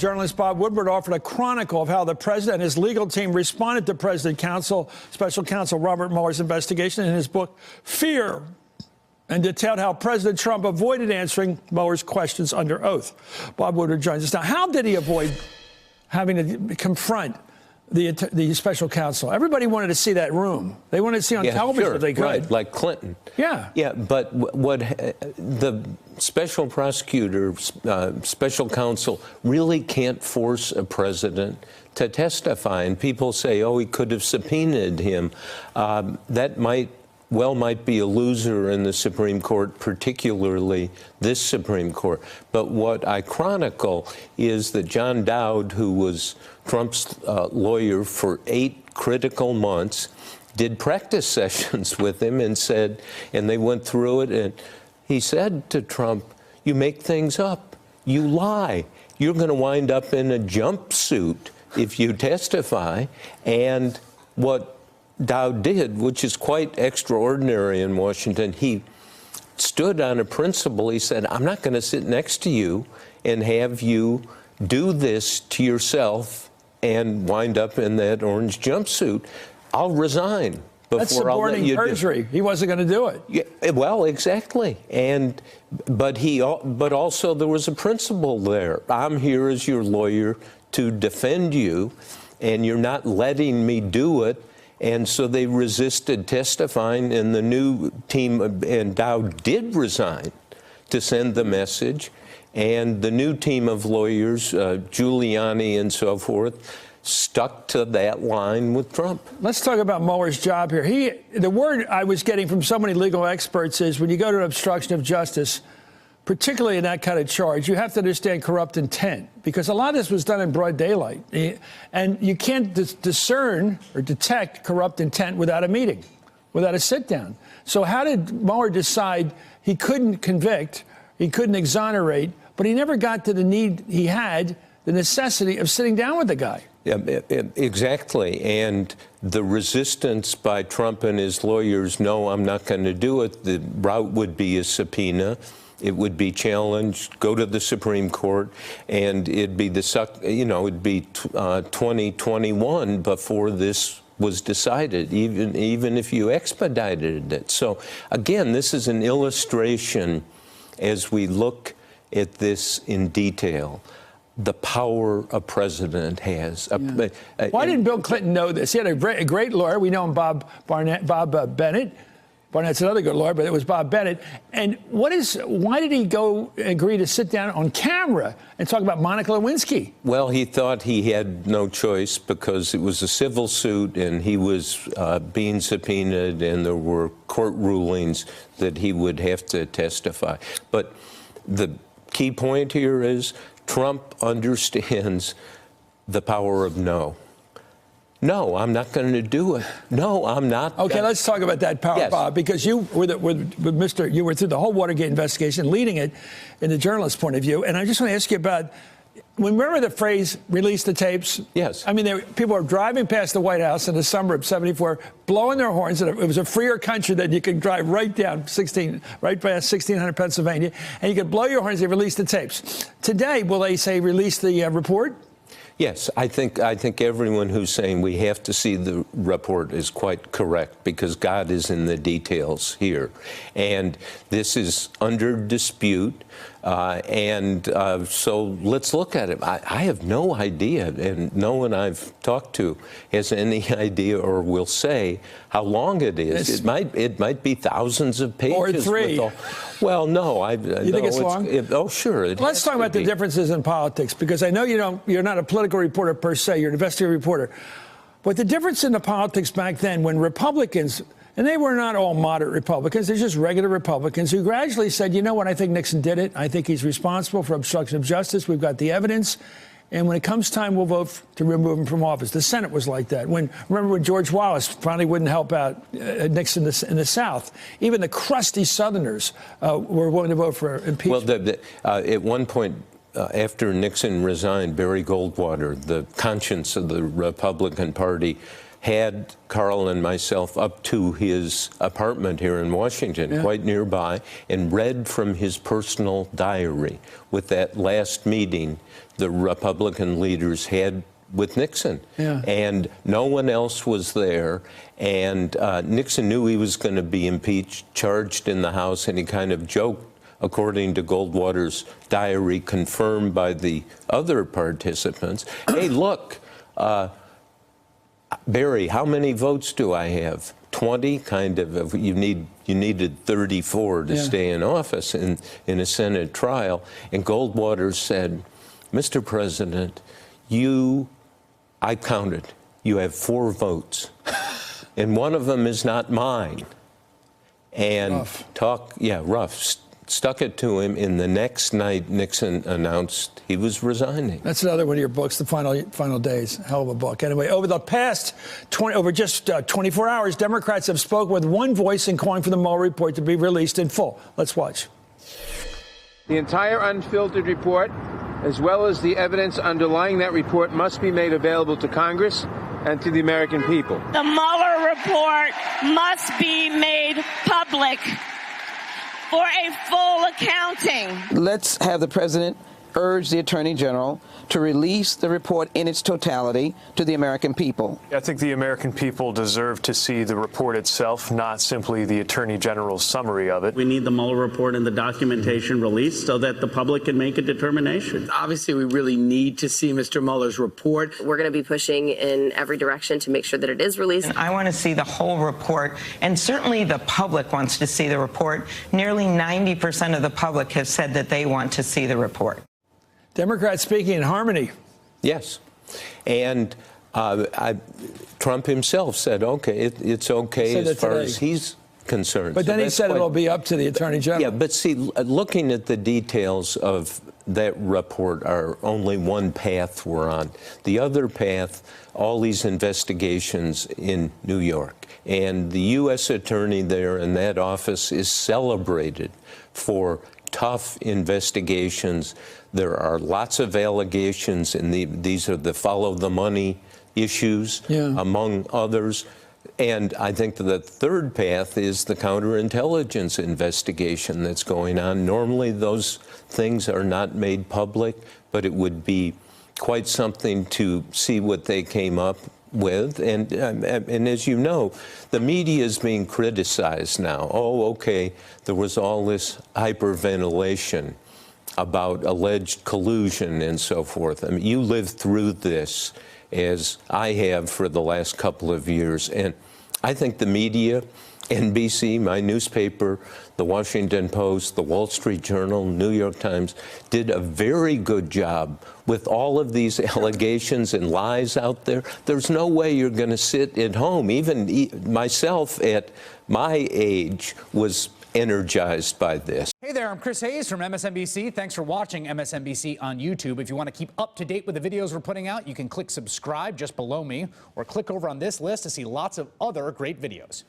journalist Bob Woodward offered a chronicle of how the president and his legal team responded to Special Counsel Robert Mueller's investigation in his book, Fear, and detailed how President Trump avoided answering Mueller's questions under oath. Bob Woodward joins us now. How did he avoid having to confront the special counsel? Everybody wanted to see that room. They wanted to see on television if they could. Right, like Clinton. Yeah. Yeah, but what the special prosecutor, special counsel really can't force a president to testify. And people say, oh, he could have subpoenaed him. That might be a loser in the Supreme Court, particularly this Supreme Court. But what I chronicle is that John Dowd, who was Trump's lawyer for 8 critical months, did practice sessions with him and they went through it, and he said to Trump, you make things up, you lie, you're going to wind up in a jumpsuit if you testify. And what Dowd did, which is quite extraordinary in Washington, he stood on a principle. He said, I'm not going to sit next to you and have you do this to yourself and wind up in that orange jumpsuit. I'll resign before I'll let you do it. That's suborning perjury. He wasn't going to do it. Yeah, well, exactly. But also there was a principle there. I'm here as your lawyer to defend you, and you're not letting me do it. And so they resisted testifying, and the new team, and Dowd did resign to send the message. And the new team of lawyers, Giuliani and so forth, stuck to that line with Trump. Let's talk about Mueller's job here. The word I was getting from so many legal experts is when you go to obstruction of justice, particularly in that kind of charge, you have to understand corrupt intent, because a lot of this was done in broad daylight. And you can't discern or detect corrupt intent without a meeting, without a sit-down. So how did Mueller decide he couldn't convict, he couldn't exonerate, but he never got to the need he had, the necessity of sitting down with the guy? Yeah, exactly. And the resistance by Trump and his lawyers, no, I'm not going to do it. The route would be a subpoena. It would be challenged, go to the Supreme Court, and it'd be it'd be 2021 before this was decided, even if you expedited it. So again, this is an illustration, as we look at this in detail, the power a president has. Yeah. Why didn't Bill Clinton know this? He had a great lawyer. We know him, Bob Bennett. Barnett's another good lawyer, but it was Bob Bennett. And why did he agree to sit down on camera and talk about Monica Lewinsky? Well, he thought he had no choice because it was a civil suit and he was being subpoenaed, and there were court rulings that he would have to testify. But the key point here is Trump understands the power of no. No, I'm not going to do it. No, I'm not. Okay, let's talk about that power, yes. Bob, because you were you were through the whole Watergate investigation, leading it in the journalist's point of view. And I just want to ask you about, remember the phrase, release the tapes? Yes. I mean, people were driving past the White House in the summer of '74, blowing their horns. And it was a freer country that you could drive right down right past 1600 Pennsylvania, and you could blow your horns. They released the tapes. Today, will they say release the report? Yes, I think everyone who's saying we have to see the report is quite correct, because God is in the details here. And this is under dispute. So let's look at it. I have no idea, and no one I've talked to has any idea or will say how long it is. It might be thousands of pages. Or 3. Well, no. You think it's long? Oh, sure. Let's talk about the differences in politics, because I know you're not a political reporter per se. You're an investigative reporter. But the difference in the politics back then, when Republicans, and they were not all moderate Republicans, they're just regular Republicans who gradually said, you know what, I think Nixon did it. I think he's responsible for obstruction of justice. We've got the evidence. And when it comes time, we'll vote to remove him from office. The Senate was like that. Remember when George Wallace finally wouldn't help out Nixon in the South? Even the crusty Southerners were willing to vote for impeachment. Well, at one point, after Nixon resigned, Barry Goldwater, the conscience of the Republican Party, had Carl and myself up to his apartment here in Washington, quite nearby, and read from his personal diary with that last meeting the Republican leaders had with Nixon. And no one else was there. And Nixon knew he was going to be impeached, charged in the House, and he kind of joked, according to Goldwater's diary, confirmed by the other participants, hey, look, Barry, how many votes do I have? 20, kind of. You needed 34 to stay in office in a Senate trial. And Goldwater said, Mr. President, I counted, you have 4 votes, and one of them is not mine. And rough. Stuck it to him. In the next night, Nixon announced he was resigning. That's another one of your books, The Final Days. Hell of a book. Anyway, over the past 24 hours, Democrats have spoken with one voice in calling for the Mueller report to be released in full. Let's watch. The entire unfiltered report, as well as the evidence underlying that report, must be made available to Congress and to the American people. The Mueller report must be made public for a full accounting. Let's have the president urge the Attorney General to release the report in its totality to the American people. I think the American people deserve to see the report itself, not simply the Attorney General's summary of it. We need the Mueller report and the documentation released so that the public can make a determination. Obviously, we really need to see Mr. Mueller's report. We're going to be pushing in every direction to make sure that it is released. I want to see the whole report, and certainly the public wants to see the report. Nearly 90% of the public have said that they want to see the report. Democrats speaking in harmony. Yes. And Trump himself said, okay, it's okay as far as he's concerned. But then he said it'll be up to the Attorney General. Yeah, but see, looking at the details of that report are only one path we're on. The other path, all these investigations in New York. And the U.S. attorney there in that office is celebrated for tough investigations. There are lots of allegations, and these are the follow the money issues, among others. And I think the third path is the counterintelligence investigation that's going on. Normally, those things are not made public, but it would be quite something to see what they came up with. And as you know, the media is being criticized now. Oh, okay, there was all this hyperventilation about alleged collusion and so forth. I mean, you lived through this, as I have for the last couple of years. And I think the media, NBC, my newspaper, the Washington Post, the Wall Street Journal, New York Times, did a very good job with all of these allegations and lies out there. There's no way you're going to sit at home. Even myself at my age was energized by this. Hey there, I'm Chris Hayes from MSNBC. Thanks for watching MSNBC on YouTube. If you want to keep up to date with the videos we're putting out, you can click subscribe just below me or click over on this list to see lots of other great videos.